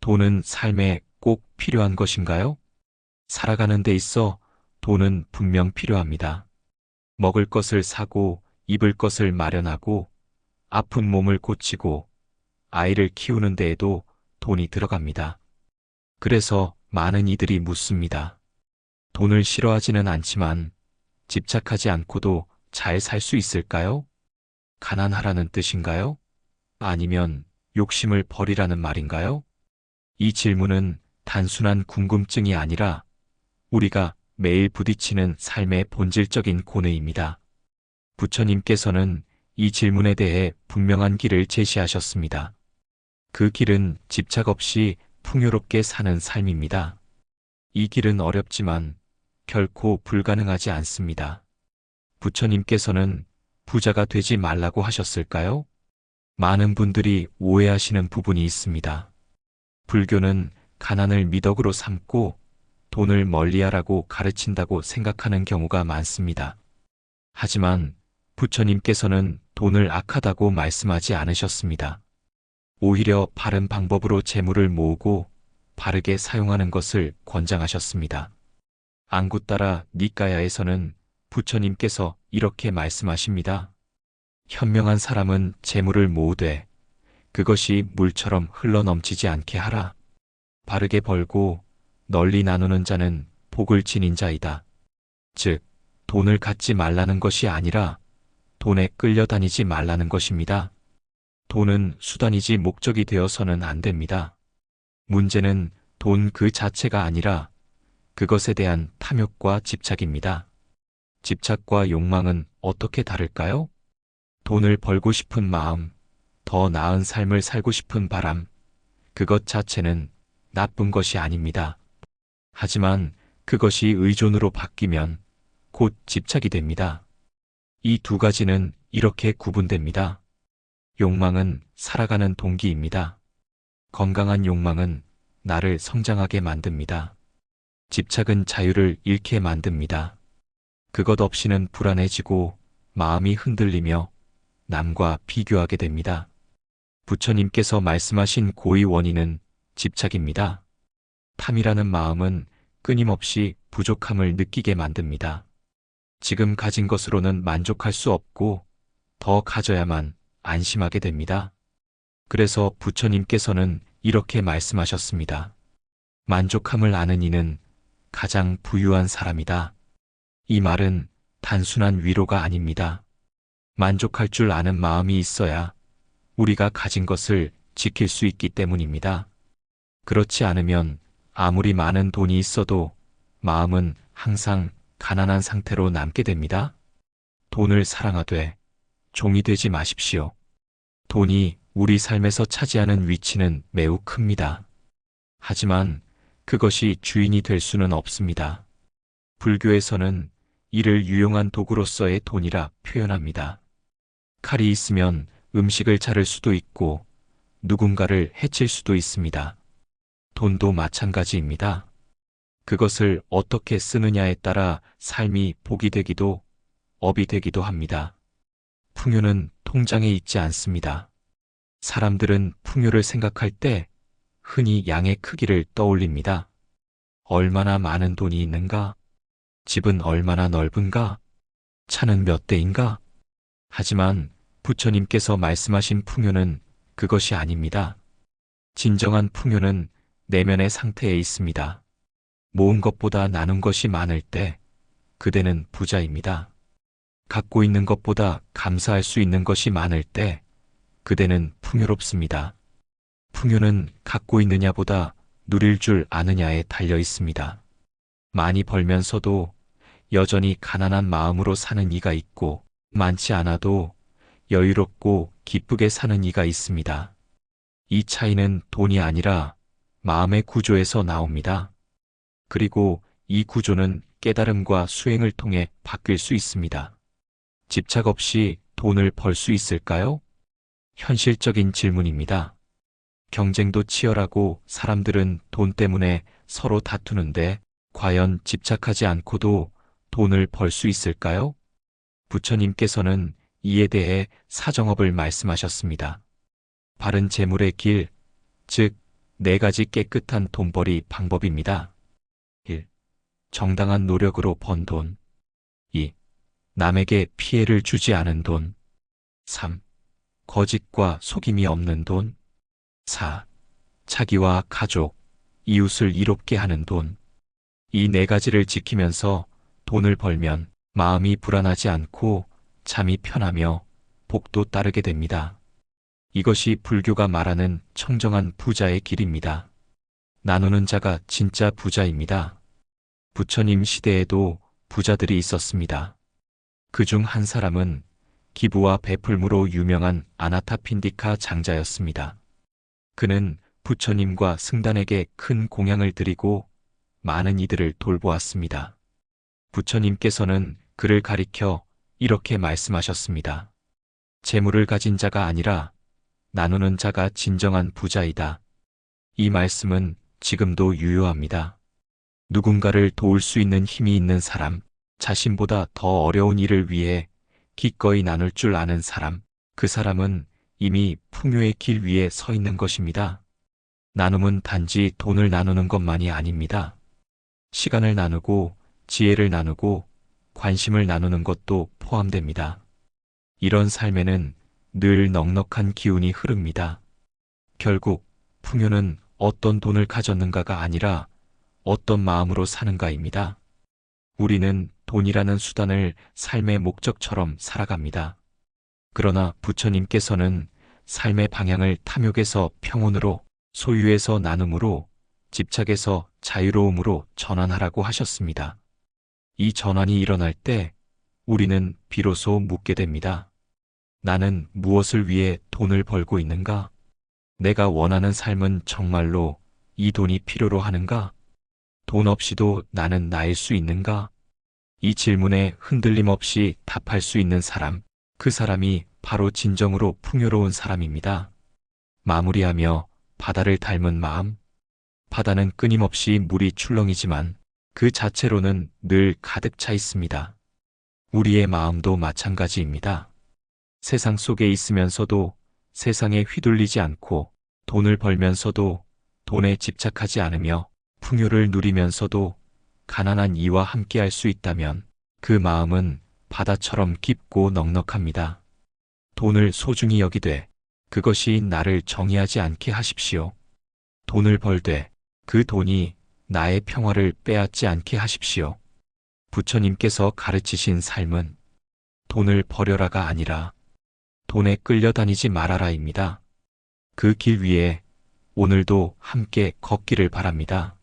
돈은 삶에 꼭 필요한 것인가요? 살아가는 데 있어 돈은 분명 필요합니다. 먹을 것을 사고, 입을 것을 마련하고, 아픈 몸을 고치고, 아이를 키우는 데에도 돈이 들어갑니다. 그래서 많은 이들이 묻습니다. 돈을 싫어하지는 않지만 집착하지 않고도 잘 살 수 있을까요? 가난하라는 뜻인가요? 아니면 욕심을 버리라는 말인가요? 이 질문은 단순한 궁금증이 아니라 우리가 매일 부딪히는 삶의 본질적인 고뇌입니다. 부처님께서는 이 질문에 대해 분명한 길을 제시하셨습니다. 그 길은 집착 없이 풍요롭게 사는 삶입니다. 이 길은 어렵지만 결코 불가능하지 않습니다. 부처님께서는 부자가 되지 말라고 하셨을까요? 많은 분들이 오해하시는 부분이 있습니다. 불교는 가난을 미덕으로 삼고 돈을 멀리하라고 가르친다고 생각하는 경우가 많습니다. 하지만 부처님께서는 돈을 악하다고 말씀하지 않으셨습니다. 오히려 바른 방법으로 재물을 모으고 바르게 사용하는 것을 권장하셨습니다. 앙구따라 니까야에서는 부처님께서 이렇게 말씀하십니다. 현명한 사람은 재물을 모으되 그것이 물처럼 흘러넘치지 않게 하라. 바르게 벌고 널리 나누는 자는 복을 지닌 자이다. 즉, 돈을 갖지 말라는 것이 아니라 돈에 끌려다니지 말라는 것입니다. 돈은 수단이지 목적이 되어서는 안 됩니다. 문제는 돈 그 자체가 아니라 그것에 대한 탐욕과 집착입니다. 집착과 욕망은 어떻게 다를까요? 돈을 벌고 싶은 마음, 더 나은 삶을 살고 싶은 바람, 그것 자체는 나쁜 것이 아닙니다. 하지만 그것이 의존으로 바뀌면 곧 집착이 됩니다. 이 두 가지는 이렇게 구분됩니다. 욕망은 살아가는 동기입니다. 건강한 욕망은 나를 성장하게 만듭니다. 집착은 자유를 잃게 만듭니다. 그것 없이는 불안해지고 마음이 흔들리며 남과 비교하게 됩니다. 부처님께서 말씀하신 고의 원인은 집착입니다. 탐이라는 마음은 끊임없이 부족함을 느끼게 만듭니다. 지금 가진 것으로는 만족할 수 없고 더 가져야만 안심하게 됩니다. 그래서 부처님께서는 이렇게 말씀하셨습니다. 만족함을 아는 이는 가장 부유한 사람이다. 이 말은 단순한 위로가 아닙니다. 만족할 줄 아는 마음이 있어야 우리가 가진 것을 지킬 수 있기 때문입니다. 그렇지 않으면 아무리 많은 돈이 있어도 마음은 항상 가난한 상태로 남게 됩니다. 돈을 사랑하되 종이 되지 마십시오. 돈이 우리 삶에서 차지하는 위치는 매우 큽니다. 하지만 그것이 주인이 될 수는 없습니다. 불교에서는 이를 유용한 도구로서의 돈이라 표현합니다. 칼이 있으면 음식을 자를 수도 있고 누군가를 해칠 수도 있습니다. 돈도 마찬가지입니다. 그것을 어떻게 쓰느냐에 따라 삶이 복이 되기도 업이 되기도 합니다. 풍요는 통장에 있지 않습니다. 사람들은 풍요를 생각할 때 흔히 양의 크기를 떠올립니다. 얼마나 많은 돈이 있는가? 집은 얼마나 넓은가? 차는 몇 대인가? 하지만 부처님께서 말씀하신 풍요는 그것이 아닙니다. 진정한 풍요는 내면의 상태에 있습니다. 모은 것보다 나눈 것이 많을 때 그대는 부자입니다. 갖고 있는 것보다 감사할 수 있는 것이 많을 때 그대는 풍요롭습니다. 풍요는 갖고 있느냐보다 누릴 줄 아느냐에 달려 있습니다. 많이 벌면서도 여전히 가난한 마음으로 사는 이가 있고 많지 않아도 여유롭고 기쁘게 사는 이가 있습니다. 이 차이는 돈이 아니라 마음의 구조에서 나옵니다. 그리고 이 구조는 깨달음과 수행을 통해 바뀔 수 있습니다. 집착 없이 돈을 벌 수 있을까요? 현실적인 질문입니다. 경쟁도 치열하고 사람들은 돈 때문에 서로 다투는데 과연 집착하지 않고도 돈을 벌 수 있을까요? 부처님께서는 이에 대해 사정업을 말씀하셨습니다. 바른 재물의 길, 즉 4가지 깨끗한 돈벌이 방법입니다. 1. 정당한 노력으로 번 돈. 2. 남에게 피해를 주지 않은 돈. 3. 거짓과 속임이 없는 돈. 4. 자기와 가족, 이웃을 이롭게 하는 돈. 이 4가지를 지키면서 돈을 벌면 마음이 불안하지 않고 잠이 편하며 복도 따르게 됩니다. 이것이 불교가 말하는 청정한 부자의 길입니다. 나누는 자가 진짜 부자입니다. 부처님 시대에도 부자들이 있었습니다. 그중 한 사람은 기부와 베풀무로 유명한 아나타핀디카 장자였습니다. 그는 부처님과 승단에게 큰 공양을 드리고 많은 이들을 돌보았습니다. 부처님께서는 그를 가리켜 이렇게 말씀하셨습니다. 재물을 가진 자가 아니라 나누는 자가 진정한 부자이다. 이 말씀은 지금도 유효합니다. 누군가를 도울 수 있는 힘이 있는 사람, 자신보다 더 어려운 일을 위해 기꺼이 나눌 줄 아는 사람, 그 사람은 이미 풍요의 길 위에 서 있는 것입니다. 나눔은 단지 돈을 나누는 것만이 아닙니다. 시간을 나누고, 지혜를 나누고, 관심을 나누는 것도 포함됩니다. 이런 삶에는 늘 넉넉한 기운이 흐릅니다. 결국 풍요는 어떤 돈을 가졌는가가 아니라 어떤 마음으로 사는가입니다. 우리는 돈이라는 수단을 삶의 목적처럼 살아갑니다. 그러나 부처님께서는 삶의 방향을 탐욕에서 평온으로, 소유에서 나눔으로, 집착에서 자유로움으로 전환하라고 하셨습니다. 이 전환이 일어날 때 우리는 비로소 묻게 됩니다. 나는 무엇을 위해 돈을 벌고 있는가? 내가 원하는 삶은 정말로 이 돈이 필요로 하는가? 돈 없이도 나는 나일 수 있는가? 이 질문에 흔들림 없이 답할 수 있는 사람, 그 사람이 바로 진정으로 풍요로운 사람입니다. 마무리하며 바다를 닮은 마음. 바다는 끊임없이 물이 출렁이지만 그 자체로는 늘 가득 차 있습니다. 우리의 마음도 마찬가지입니다. 세상 속에 있으면서도 세상에 휘둘리지 않고 돈을 벌면서도 돈에 집착하지 않으며 풍요를 누리면서도 가난한 이와 함께할 수 있다면 그 마음은 바다처럼 깊고 넉넉합니다. 돈을 소중히 여기되 그것이 나를 정의하지 않게 하십시오. 돈을 벌되 그 돈이 나의 평화를 빼앗지 않게 하십시오. 부처님께서 가르치신 삶은 돈을 버려라가 아니라 돈에 끌려다니지 말아라입니다. 그 길 위에 오늘도 함께 걷기를 바랍니다.